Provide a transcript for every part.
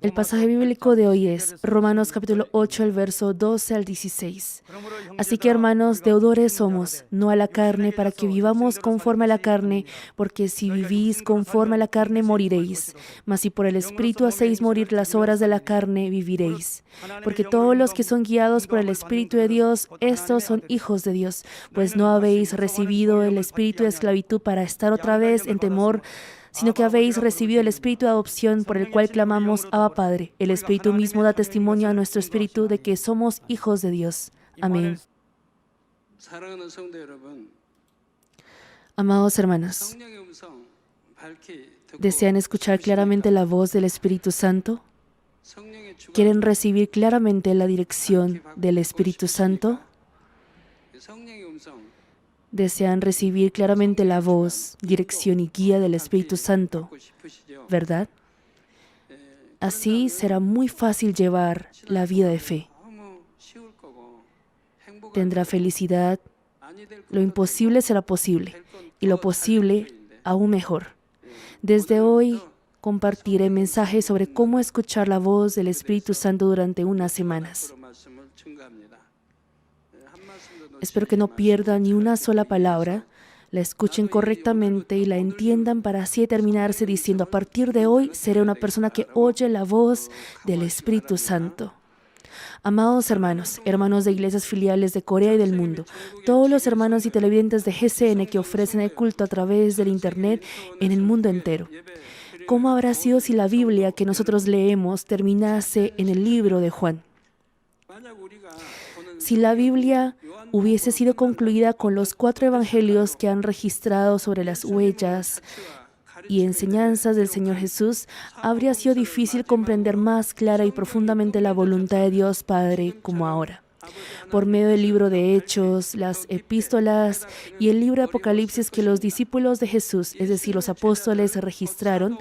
El pasaje bíblico de hoy es Romanos capítulo 8, el verso 12 al 16. Así que, hermanos, deudores somos, no a la carne, para que vivamos conforme a la carne, porque si vivís conforme a la carne, moriréis. Mas si por el Espíritu hacéis morir las obras de la carne, viviréis. Porque todos los que son guiados por el Espíritu de Dios, estos son hijos de Dios. Pues no habéis recibido el espíritu de esclavitud para estar otra vez en temor, sino que habéis recibido el espíritu de adopción por el cual clamamos Abba Padre. El Espíritu mismo da testimonio a nuestro espíritu de que somos hijos de Dios. Amén. Amados hermanos, ¿desean escuchar claramente la voz del Espíritu Santo? ¿Quieren recibir claramente la dirección del Espíritu Santo? ¿Desean recibir claramente la voz, dirección y guía del Espíritu Santo? ¿Verdad? Así será muy fácil llevar la vida de fe. Tendrá felicidad. Lo imposible será posible y lo posible aún mejor. Desde hoy compartiré mensajes sobre cómo escuchar la voz del Espíritu Santo durante unas semanas. Espero que no pierdan ni una sola palabra, la escuchen correctamente y la entiendan para así terminarse diciendo: a partir de hoy seré una persona que oye la voz del Espíritu Santo. Amados hermanos, hermanos de iglesias filiales de Corea y del mundo, todos los hermanos y televidentes de GCN que ofrecen el culto a través del Internet en el mundo entero. ¿Cómo habrá sido si la Biblia que nosotros leemos terminase en el libro de Juan? Si la Biblia hubiese sido concluida con los 4 evangelios que han registrado sobre las huellas y enseñanzas del Señor Jesús, habría sido difícil comprender más clara y profundamente la voluntad de Dios Padre como ahora. Por medio del libro de Hechos, las epístolas y el libro de Apocalipsis que los discípulos de Jesús, es decir, los apóstoles, registraron,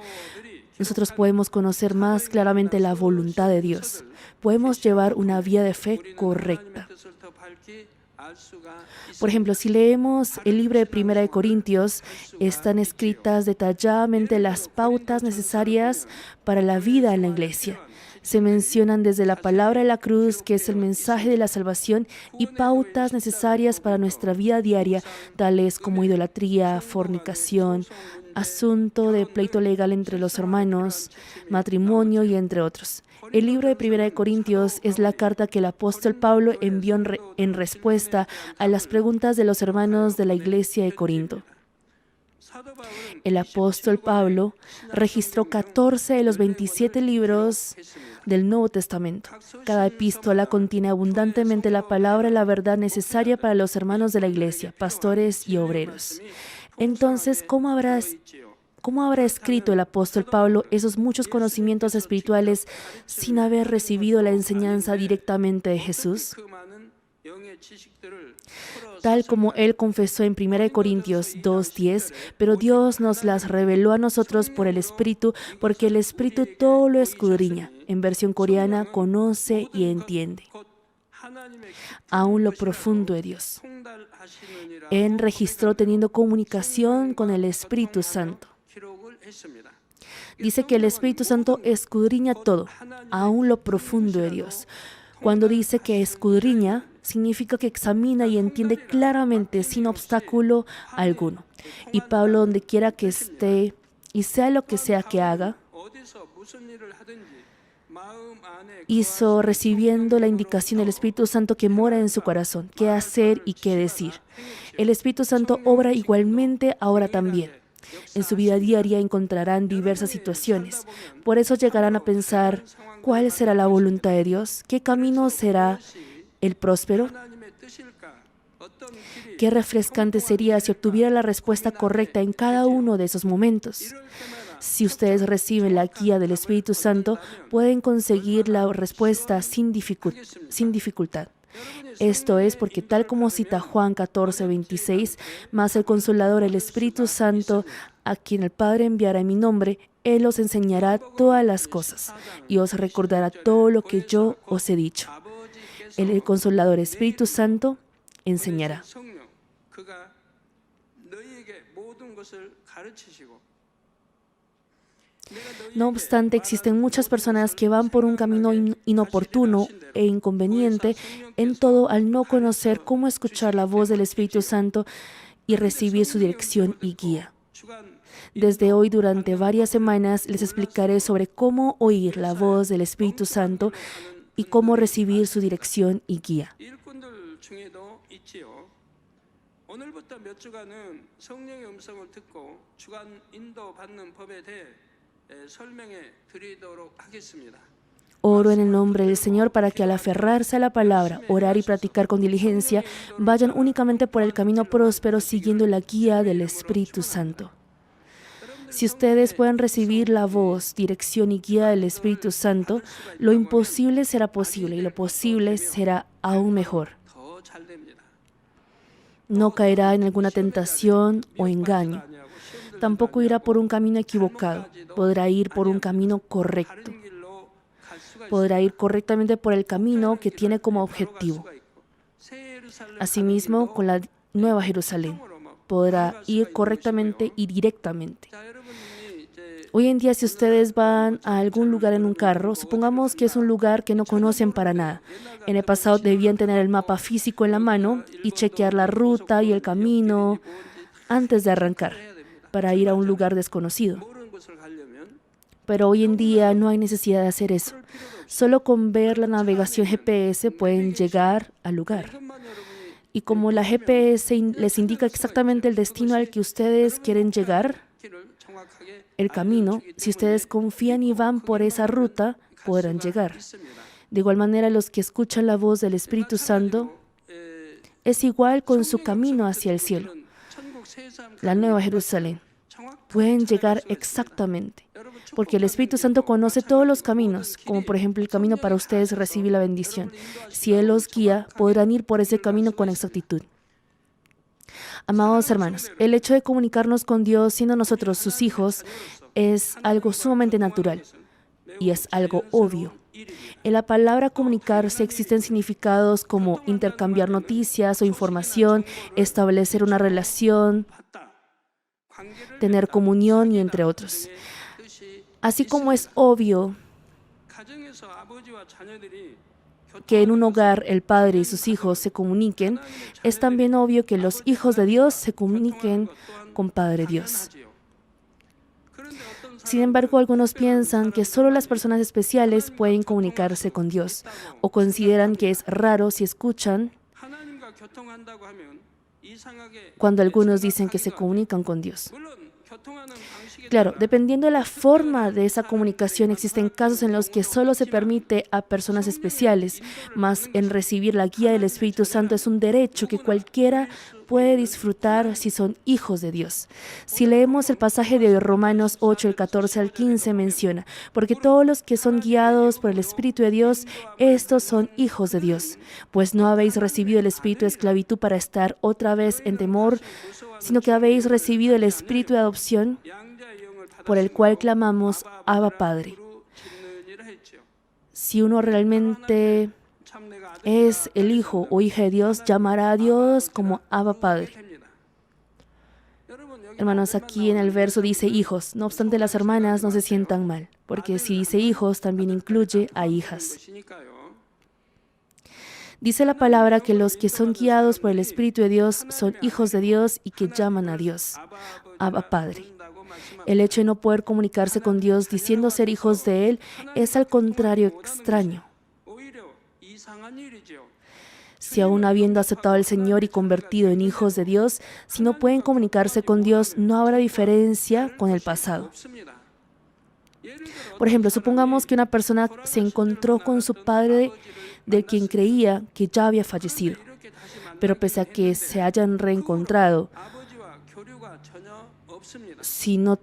nosotros podemos conocer más claramente la voluntad de Dios. Podemos llevar una vida de fe correcta. Por ejemplo, si leemos el libro de 1 Corintios, están escritas detalladamente las pautas necesarias para la vida en la iglesia. Se mencionan desde la palabra de la cruz, que es el mensaje de la salvación, y pautas necesarias para nuestra vida diaria, tales como idolatría, fornicación, asunto de pleito legal entre los hermanos, matrimonio y entre otros. El libro de 1 Corintios es la carta que el apóstol Pablo envió en respuesta a las preguntas de los hermanos de la iglesia de Corinto. El apóstol Pablo registró 14 de los 27 libros del Nuevo Testamento. Cada epístola contiene abundantemente la palabra y la verdad necesaria para los hermanos de la iglesia, pastores y obreros. Entonces, ¿cómo habrá escrito el apóstol Pablo esos muchos conocimientos espirituales sin haber recibido la enseñanza directamente de Jesús? Tal como él confesó en 1 Corintios 2:10, pero Dios nos las reveló a nosotros por el Espíritu, porque el Espíritu todo lo escudriña. En versión coreana, conoce y entiende aún lo profundo de Dios. Él registró teniendo comunicación con el Espíritu Santo. Dice que el Espíritu Santo escudriña todo, aún lo profundo de Dios. Cuando dice que escudriña, significa que examina y entiende claramente sin obstáculo alguno. Y Pablo, donde quiera que esté y sea lo que sea que haga, hizo recibiendo la indicación del Espíritu Santo que mora en su corazón, qué hacer y qué decir. El Espíritu Santo obra igualmente ahora también. En su vida diaria encontrarán diversas situaciones. Por eso llegarán a pensar: ¿cuál será la voluntad de Dios? ¿Qué camino será el próspero? Qué refrescante sería si obtuviera la respuesta correcta en cada uno de esos momentos. Si ustedes reciben la guía del Espíritu Santo, pueden conseguir la respuesta sin dificultad. Esto es porque, tal como cita Juan 14:26, mas el Consolador, el Espíritu Santo, a quien el Padre enviará en mi nombre, Él os enseñará todas las cosas y os recordará todo lo que yo os he dicho. El Consolador, Espíritu Santo, enseñará. No obstante, existen muchas personas que van por un camino inoportuno e inconveniente en todo al no conocer cómo escuchar la voz del Espíritu Santo y recibir su dirección y guía. Desde hoy, durante varias semanas, les explicaré sobre cómo oír la voz del Espíritu Santo y cómo recibir su dirección y guía. 오늘부터 몇 주간은 성령의 음성을 듣고 주간 인도받는 법에 대해 설명해 드리도록 하겠습니다. Oro en el nombre del Señor para que al aferrarse a la palabra, orar y practicar con diligencia, vayan únicamente por el camino próspero siguiendo la guía del Espíritu Santo. Si ustedes pueden recibir la voz, dirección y guía del Espíritu Santo, lo imposible será posible y lo posible será aún mejor. No caerá en alguna tentación o engaño. Tampoco irá por un camino equivocado. Podrá ir por un camino correcto. Podrá ir correctamente por el camino que tiene como objetivo. Asimismo, con la Nueva Jerusalén, podrá ir correctamente y directamente. Hoy en día, si ustedes van a algún lugar en un carro, supongamos que es un lugar que no conocen para nada. En el pasado debían tener el mapa físico en la mano y chequear la ruta y el camino antes de arrancar para ir a un lugar desconocido. Pero hoy en día no hay necesidad de hacer eso. Solo con ver la navegación GPS pueden llegar al lugar. Y como la GPS les indica exactamente el destino al que ustedes quieren llegar, el camino, si ustedes confían y van por esa ruta, podrán llegar. De igual manera, los que escuchan la voz del Espíritu Santo es igual con su camino hacia el cielo, la Nueva Jerusalén. Pueden llegar exactamente, porque el Espíritu Santo conoce todos los caminos, como por ejemplo el camino para ustedes recibir la bendición. Si Él los guía, podrán ir por ese camino con exactitud. Amados hermanos, el hecho de comunicarnos con Dios siendo nosotros sus hijos es algo sumamente natural y es algo obvio. En la palabra comunicarse existen significados como intercambiar noticias o información, establecer una relación, tener comunión y entre otros. Así como es obvio que en un hogar el padre y sus hijos se comuniquen, es también obvio que los hijos de Dios se comuniquen con Padre Dios. Sin embargo, algunos piensan que solo las personas especiales pueden comunicarse con Dios o consideran que es raro si escuchan cuando algunos dicen que se comunican con Dios. Claro, dependiendo de la forma de esa comunicación, existen casos en los que solo se permite a personas especiales, mas en recibir la guía del Espíritu Santo es un derecho que cualquiera puede disfrutar si son hijos de Dios. Si leemos el pasaje de Romanos 8, el 14 al 15 menciona, porque todos los que son guiados por el Espíritu de Dios, estos son hijos de Dios. Pues no habéis recibido el espíritu de esclavitud para estar otra vez en temor, sino que habéis recibido el espíritu de adopción, por el cual clamamos, Abba Padre. Si uno realmente es el hijo o hija de Dios, llamará a Dios como Abba Padre. Hermanos, aquí en el verso dice hijos. No obstante, las hermanas no se sientan mal, porque si dice hijos, también incluye a hijas. Dice la palabra que los que son guiados por el Espíritu de Dios son hijos de Dios y que llaman a Dios, Abba Padre. El hecho de no poder comunicarse con Dios diciendo ser hijos de Él es al contrario extraño. Si aún habiendo aceptado al Señor y convertido en hijos de Dios, si no pueden comunicarse con Dios, no habrá diferencia con el pasado. Por ejemplo, supongamos que una persona se encontró con su padre de quien creía que ya había fallecido, pero pese a que se hayan reencontrado, si no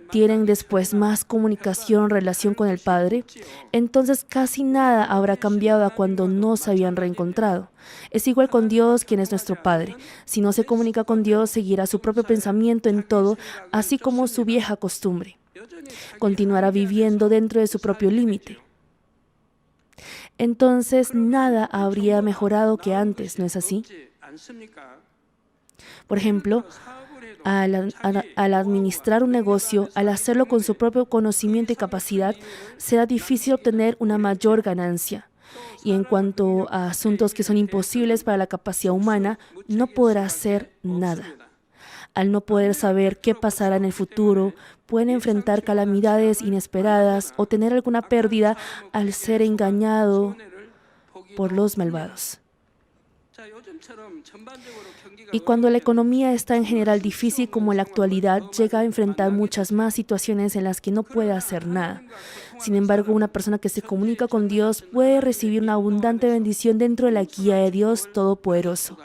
tienen después más comunicación, relación con el Padre, entonces casi nada habrá cambiado a cuando no se habían reencontrado. Es igual con Dios, quien es nuestro Padre. Si no se comunica con Dios, seguirá su propio pensamiento en todo, así como su vieja costumbre. Continuará viviendo dentro de su propio límite. Entonces nada habría mejorado que antes, ¿no es así? Por ejemplo, Al administrar un negocio, al hacerlo con su propio conocimiento y capacidad, será difícil obtener una mayor ganancia. Y en cuanto a asuntos que son imposibles para la capacidad humana, no podrá hacer nada. Al no poder saber qué pasará en el futuro, pueden enfrentar calamidades inesperadas o tener alguna pérdida al ser engañado por los malvados. Y cuando la economía está en general difícil como en la actualidad, llega a enfrentar muchas más situaciones en las que no puede hacer nada. Sin embargo, una persona que se comunica con Dios puede recibir una abundante bendición dentro de la guía de Dios Todopoderoso.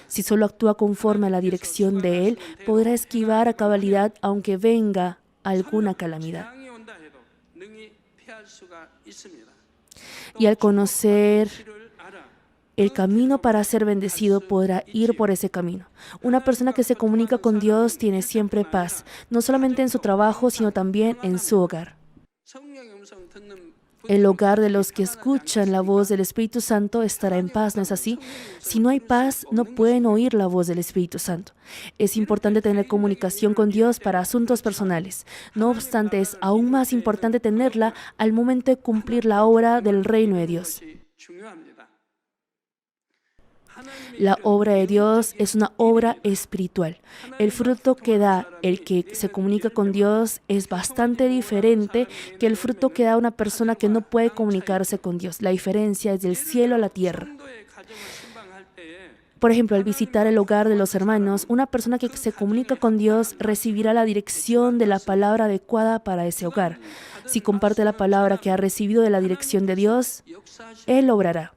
Si solo actúa conforme a la dirección de Él, podrá esquivar a cabalidad aunque venga alguna calamidad. Y al conocer el camino para ser bendecido, podrá ir por ese camino. Una persona que se comunica con Dios tiene siempre paz, no solamente en su trabajo, sino también en su hogar. El hogar de los que escuchan la voz del Espíritu Santo estará en paz, ¿no es así? Si no hay paz, no pueden oír la voz del Espíritu Santo. Es importante tener comunicación con Dios para asuntos personales. No obstante, es aún más importante tenerla al momento de cumplir la obra del reino de Dios. La obra de Dios es una obra espiritual. El fruto que da el que se comunica con Dios es bastante diferente que el fruto que da una persona que no puede comunicarse con Dios. La diferencia es del cielo a la tierra. Por ejemplo, al visitar el hogar de los hermanos, una persona que se comunica con Dios recibirá la dirección de la palabra adecuada para ese hogar. Si comparte la palabra que ha recibido de la dirección de Dios, Él obrará.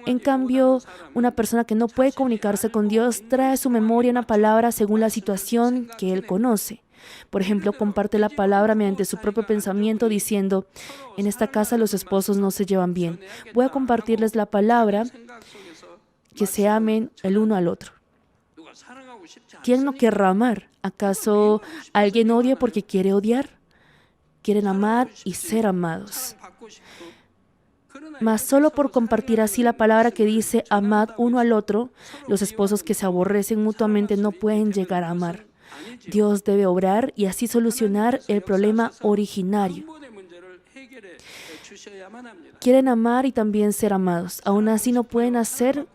En cambio, una persona que no puede comunicarse con Dios trae a su memoria una palabra según la situación que él conoce. Por ejemplo, comparte la palabra mediante su propio pensamiento diciendo: en esta casa los esposos no se llevan bien. Voy a compartirles la palabra que se amen el uno al otro. ¿Quién no querrá amar? ¿Acaso alguien odia porque quiere odiar? Quieren amar y ser amados. Mas solo por compartir así la palabra que dice amad uno al otro, los esposos que se aborrecen mutuamente no pueden llegar a amar. Dios debe obrar y así solucionar el problema originario. Quieren amar y también ser amados. Aún así no pueden hacer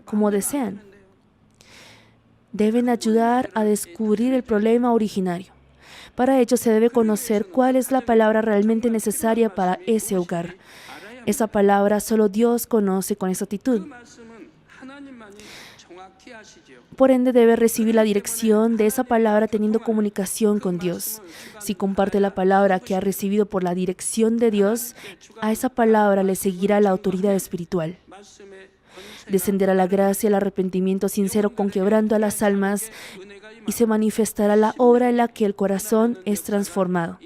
como desean. Deben ayudar a descubrir el problema originario. Para ello se debe conocer cuál es la palabra realmente necesaria para ese hogar. Esa palabra solo Dios conoce con exactitud. Por ende, debe recibir la dirección de esa palabra teniendo comunicación con Dios. Si comparte la palabra que ha recibido por la dirección de Dios, a esa palabra le seguirá la autoridad espiritual. Descenderá la gracia y el arrepentimiento sincero con quebranto a las almas y se manifestará la obra en la que el corazón es transformado.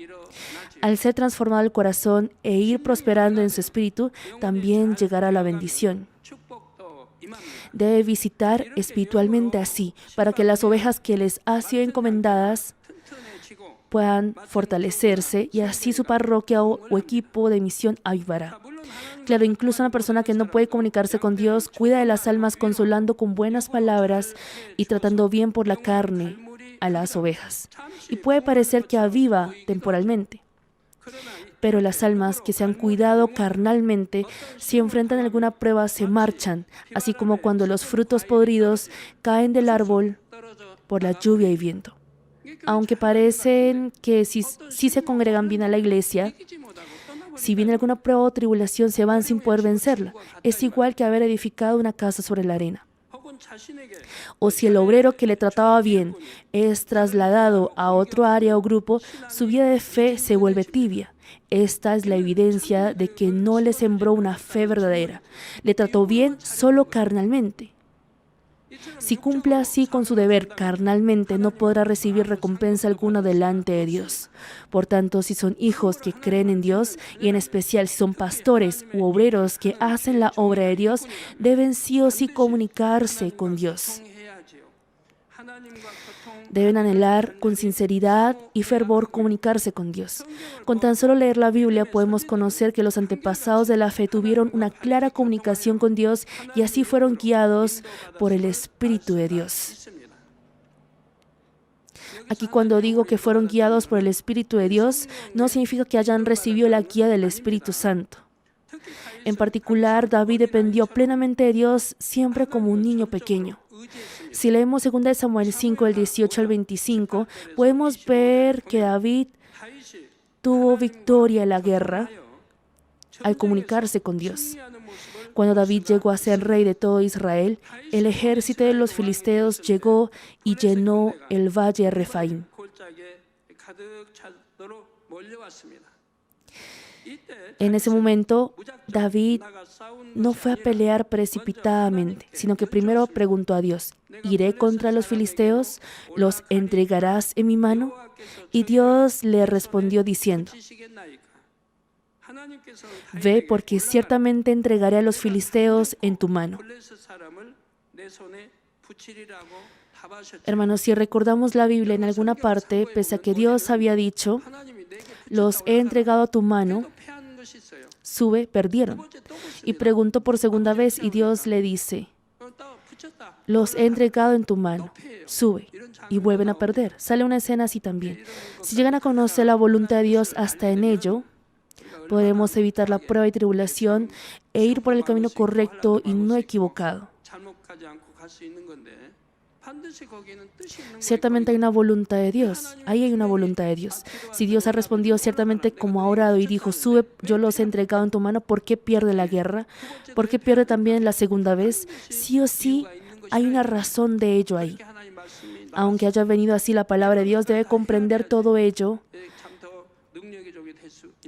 Al ser transformado el corazón e ir prosperando en su espíritu, también llegará la bendición. Debe visitar espiritualmente así, para que las ovejas que les han sido encomendadas puedan fortalecerse y así su parroquia o equipo de misión avivará. Claro, incluso una persona que no puede comunicarse con Dios cuida de las almas consolando con buenas palabras y tratando bien por la carne a las ovejas. Y puede parecer que aviva temporalmente. Pero las almas que se han cuidado carnalmente, si enfrentan alguna prueba, se marchan, así como cuando los frutos podridos caen del árbol por la lluvia y viento. Aunque parecen que sí se congregan bien a la iglesia, si viene alguna prueba o tribulación, se van sin poder vencerla. Es igual que haber edificado una casa sobre la arena. O si el obrero que le trataba bien es trasladado a otro área o grupo, su vida de fe se vuelve tibia. Esta es la evidencia de que no le sembró una fe verdadera. Le trató bien solo carnalmente. Si cumple así con su deber carnalmente, no podrá recibir recompensa alguna delante de Dios. Por tanto, si son hijos que creen en Dios, y en especial si son pastores u obreros que hacen la obra de Dios, deben sí o sí comunicarse con Dios. Deben anhelar con sinceridad y fervor comunicarse con Dios. Con tan solo leer la Biblia podemos conocer que los antepasados de la fe tuvieron una clara comunicación con Dios y así fueron guiados por el Espíritu de Dios. Aquí cuando digo que fueron guiados por el Espíritu de Dios, no significa que hayan recibido la guía del Espíritu Santo. En particular, David dependió plenamente de Dios siempre como un niño pequeño. Si leemos 2 Samuel 5, del 18 al 25, podemos ver que David tuvo victoria en la guerra al comunicarse con Dios. Cuando David llegó a ser rey de todo Israel, el ejército de los filisteos llegó y llenó el valle de Refaim. En ese momento, David no fue a pelear precipitadamente, sino que primero preguntó a Dios: ¿iré contra los filisteos? ¿Los entregarás en mi mano? Y Dios le respondió diciendo: ve, porque ciertamente entregaré a los filisteos en tu mano. Hermanos, si recordamos la Biblia en alguna parte, pese a que Dios había dicho: los he entregado a tu mano, sube, perdieron. Y preguntó por segunda vez y Dios le dice: los he entregado en tu mano, sube, y vuelven a perder. Sale una escena así también. Si llegan a conocer la voluntad de Dios hasta en ello, podremos evitar la prueba y tribulación e ir por el camino correcto y no equivocado. Ciertamente hay una voluntad de Dios. Ahí hay una voluntad de Dios. Si Dios ha respondido ciertamente como ha orado y dijo: sube, yo los he entregado en tu mano, ¿por qué pierde la guerra? ¿Por qué pierde también la segunda vez? Sí o sí hay una razón de ello ahí. Aunque haya venido así la palabra de Dios, debe comprender todo ello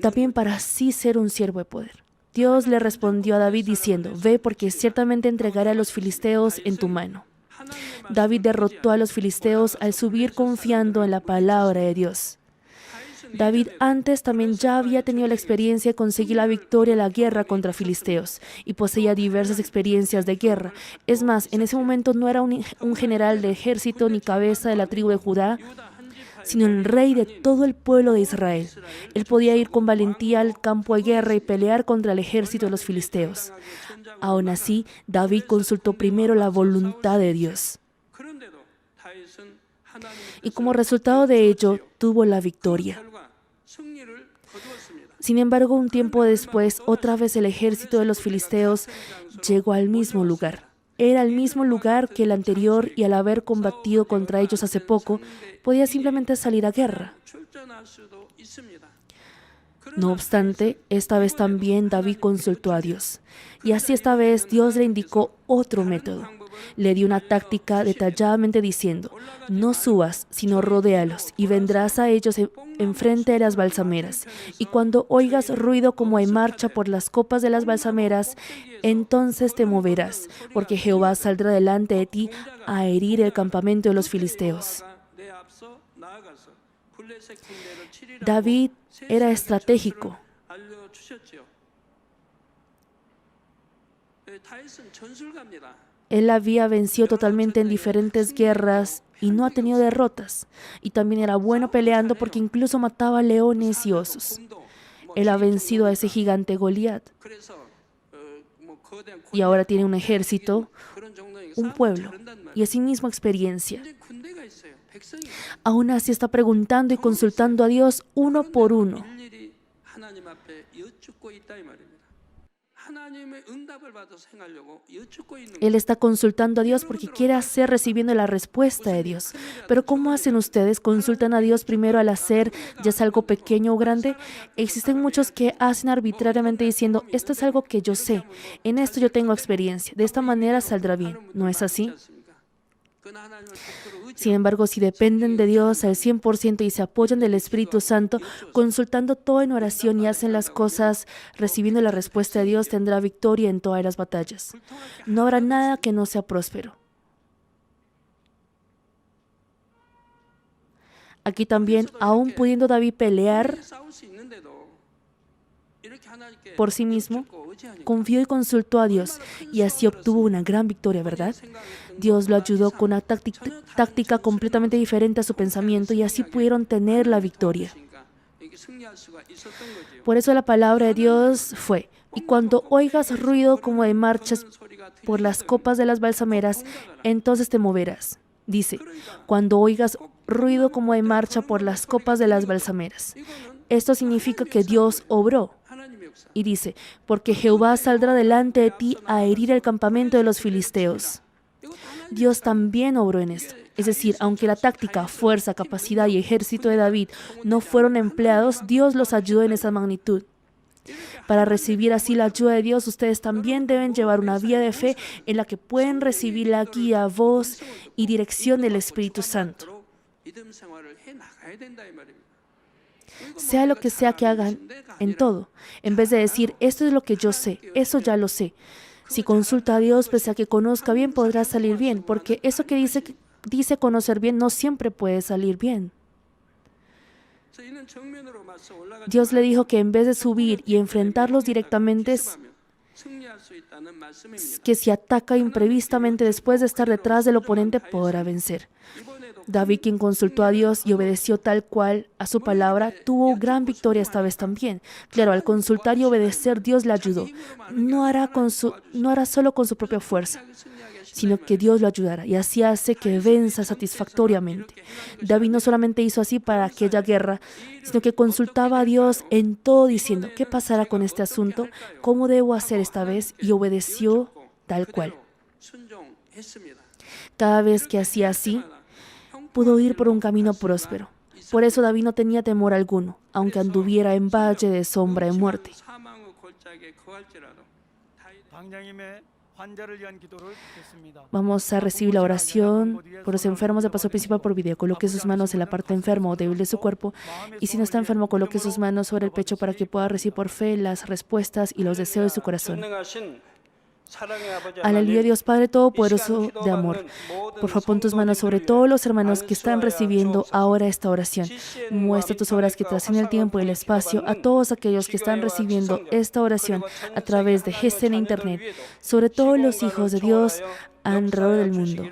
también para así ser un siervo de poder. Dios le respondió a David diciendo: ve, porque ciertamente entregaré a los filisteos en tu mano. David derrotó a los filisteos al subir confiando en la palabra de Dios. David antes también ya había tenido la experiencia de conseguir la victoria en la guerra contra filisteos y poseía diversas experiencias de guerra. Es más, en ese momento no era un general de ejército ni cabeza de la tribu de Judá, sino el rey de todo el pueblo de Israel. Él podía ir con valentía al campo de guerra y pelear contra el ejército de los filisteos. Aún así, David consultó primero la voluntad de Dios. Y como resultado de ello, tuvo la victoria. Sin embargo, un tiempo después, otra vez el ejército de los filisteos llegó al mismo lugar. Era el mismo lugar que el anterior y al haber combatido contra ellos hace poco, podía simplemente salir a guerra. No obstante, esta vez también David consultó a Dios. Y así esta vez Dios le indicó otro método. Le dio una táctica detalladamente diciendo: no subas, sino rodéalos, y vendrás a ellos enfrente de las balsameras. Y cuando oigas ruido como hay marcha por las copas de las balsameras, entonces te moverás, porque Jehová saldrá delante de ti a herir el campamento de los filisteos. David era estratégico. Él había vencido totalmente en diferentes guerras y no ha tenido derrotas. Y también era bueno peleando porque incluso mataba leones y osos. Él ha vencido a ese gigante Goliat. Y ahora tiene un ejército, un pueblo y asimismo experiencia. Aún así está preguntando y consultando a Dios uno por uno. Él está consultando a Dios porque quiere hacer recibiendo la respuesta de Dios. Pero ¿cómo hacen ustedes? ¿Consultan a Dios primero al hacer ya sea algo pequeño o grande? Existen muchos que hacen arbitrariamente diciendo: esto es algo que yo sé, en esto yo tengo experiencia, de esta manera saldrá bien. ¿No es así? Sin embargo, si dependen de Dios al 100% y se apoyan del Espíritu Santo, consultando todo en oración y hacen las cosas recibiendo la respuesta de Dios, tendrá victoria en todas las batallas. No habrá nada que no sea próspero. Aquí también, aún pudiendo David pelear por sí mismo, confió y consultó a Dios y así obtuvo una gran victoria, ¿verdad? Dios lo ayudó con una táctica completamente diferente a su pensamiento y así pudieron tener la victoria. Por eso la palabra de Dios fue: y cuando oigas ruido como de marchas por las copas de las balsameras, entonces te moverás. Dice, cuando oigas ruido como de marcha por las copas de las balsameras. Esto significa que Dios obró. 하나님의 역사. Y dice, porque Jehová saldrá delante de ti a herir el campamento de los filisteos. Dios también obró en esto. Es decir, aunque la táctica, fuerza, capacidad y ejército de David no fueron empleados, Dios los ayudó en esa magnitud. Para recibir así la ayuda de Dios, ustedes también deben llevar una vida de fe en la que pueden recibir la guía, voz y dirección del Espíritu Santo. 믿음 생활을 해 나가야 된다 이 말입니다. Sea lo que sea que hagan en todo, en vez de decir, esto es lo que yo sé, eso ya lo sé. Si consulta a Dios, pese a que conozca bien, podrá salir bien, porque eso que dice conocer bien no siempre puede salir bien. 이는 정면으로 맞서 올라가지 Dios le dijo que en vez de subir y enfrentarlos directamente, 승리할 수 있다는 말씀입니다. que si ataca imprevistamente después de estar detrás del oponente, podrá vencer. 이번에도 David, quien consultó a Dios y obedeció tal cual a su palabra, tuvo gran victoria esta vez también. Claro, al consultar y obedecer, Dios le ayudó. No hará solo con su propia fuerza, sino que Dios lo ayudará, y así hace que venza satisfactoriamente. David no solamente hizo así para aquella guerra, sino que consultaba a Dios en todo diciendo, ¿qué pasará con este asunto? ¿Cómo debo hacer esta vez? Y obedeció tal cual. 순종했습니다. Cada vez que hacía así, pudo ir por un camino próspero. Por eso David no tenía temor alguno, aunque anduviera en valle de sombra de muerte. 사망의 골짜기에 거할지라도 다윗의 방장님의 환자를 위한 기도를 듣겠습니다. Vamos a recibir la oración por los enfermos de paso principal por video. Coloque sus manos en la parte enferma o débil de su cuerpo. Y si no está enfermo, coloque sus manos sobre el pecho para que pueda recibir por fe las respuestas y los deseos de su corazón. Aleluya, Dios Padre Todopoderoso de amor. Por favor, pon tus manos sobre todos los hermanos que están recibiendo ahora esta oración. Muestra tus obras que trascienden el tiempo y el espacio a todos aquellos que están recibiendo esta oración a través de GCN Internet, sobre todos los hijos de Dios alrededor del mundo.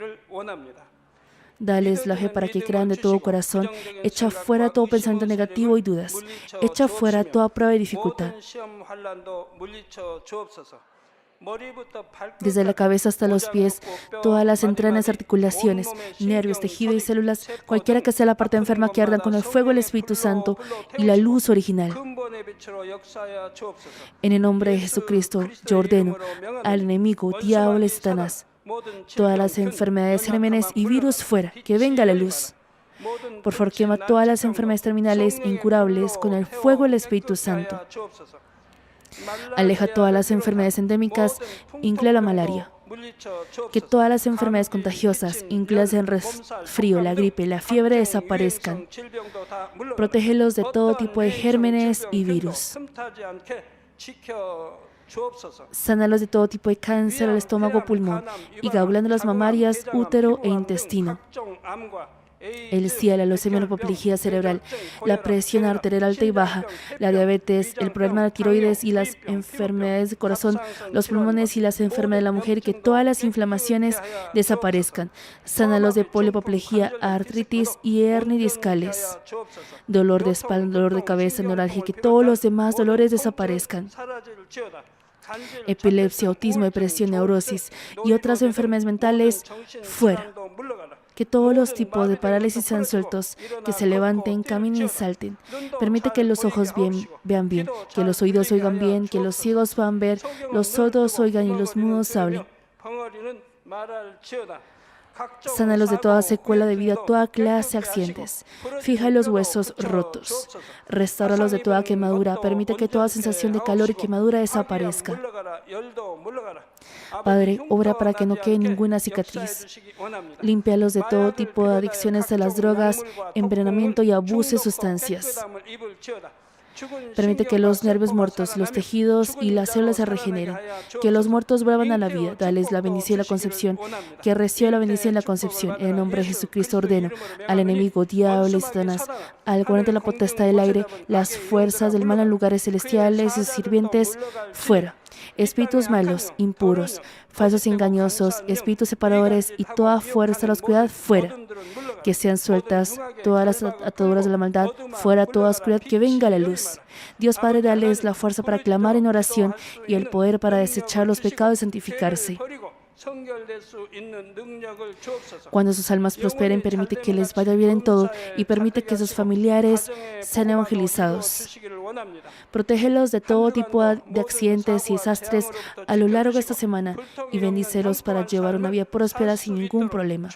Dales la fe para que crean de todo corazón. Echa fuera todo pensamiento negativo y dudas. Echa fuera toda prueba y dificultad. Desde la cabeza hasta los pies, todas las entrañas, articulaciones, nervios, tejido y células, cualquiera que sea la parte enferma, que ardan con el fuego del Espíritu Santo y la luz original. En el nombre de Jesucristo, yo ordeno al enemigo, diablo y Satanás, todas las enfermedades, gérmenes y virus fuera, que venga la luz. Por favor, quema todas las enfermedades terminales e incurables con el fuego del Espíritu Santo. Aleja todas las enfermedades endémicas, incluida la malaria. Que todas las enfermedades contagiosas, incluidas el resfrío, la gripe, la fiebre, desaparezcan. Protégelos de todo tipo de gérmenes y virus. Sánalos de todo tipo de cáncer al estómago, pulmón, hígado, glándulas mamarias, útero e intestino. El SIDA, la leucemia, la apoplejía cerebral, la presión arterial alta y baja, la diabetes, el problema de tiroides y las enfermedades de corazón, los pulmones y las enfermedades de la mujer, que todas las inflamaciones desaparezcan. Sánalos de polio, apoplejía, artritis y hernias discales, dolor de espalda, dolor de cabeza, neuralgia, que todos los demás dolores desaparezcan. Epilepsia, autismo, depresión, neurosis y otras enfermedades mentales, fuera. Que todos los tipos de parálisis sean sueltos, que se levanten, caminen y salten. Permite que los ojos vean bien, que los oídos oigan bien, que los ciegos puedan ver, los sordos oigan y los mudos hablen. Sánalos de toda secuela debido a toda clase de accidentes. Fija los huesos rotos. Restáuralos de toda quemadura. Permite que toda sensación de calor y quemadura desaparezca. Padre, obra para que no quede ninguna cicatriz. Límpialos de todo tipo de adicciones a las drogas, envenenamiento y abuso de sustancias. Permite que los nervios muertos, los tejidos y las células se regeneren. Que los muertos vuelvan a la vida. Dales la bendición y la concepción. Que reciba la bendición y la concepción. En el nombre de Jesucristo ordeno al enemigo, diablo y Satanás, al gobernante de la potestad del aire, las fuerzas del mal en lugares celestiales y sus sirvientes, fuera. Espíritus malos, impuros, falsos y engañosos, espíritus separadores y toda fuerza de la oscuridad, fuera. Que sean sueltas todas las ataduras de la maldad, fuera toda oscuridad, que venga la luz. Dios Padre, dales la fuerza para clamar en oración y el poder para desechar los pecados y santificarse. 성결될 수 있는 능력을 주옵소서. Cuando sus almas prosperen, permite que les vaya bien en todo y permite que sus familiares sean evangelizados. Protégelos de todo tipo de accidentes y desastres a lo largo de esta semana y bendícelos para llevar una vida próspera sin ningún problema.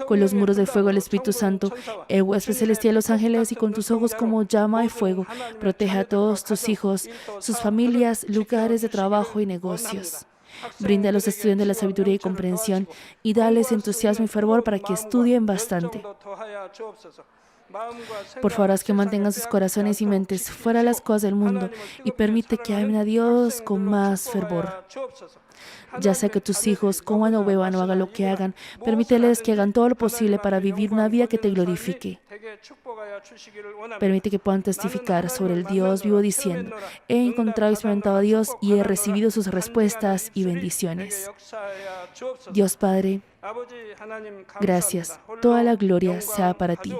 Con los muros de fuego del Espíritu Santo, el huésped celestial, los ángeles y con tus ojos como llama de fuego, protege a todos tus hijos, sus familias, lugares de trabajo y negocios. Brinda a los estudiantes la sabiduría y comprensión y dales entusiasmo y fervor para que estudien bastante. Por favor, haz que mantengan sus corazones y mentes fuera de las cosas del mundo y permite que amen a Dios con más fervor. Ya sea que tus hijos coman o beban o hagan lo que hagan, permíteles que hagan todo lo posible para vivir una vida que te glorifique. Permite que puedan testificar sobre el Dios vivo diciendo: he encontrado y experimentado a Dios y he recibido sus respuestas y bendiciones. Dios Padre, gracias. Toda la gloria sea para ti.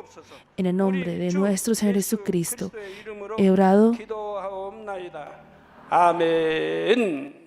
En el nombre de nuestro Señor Jesucristo, he orado. 아멘.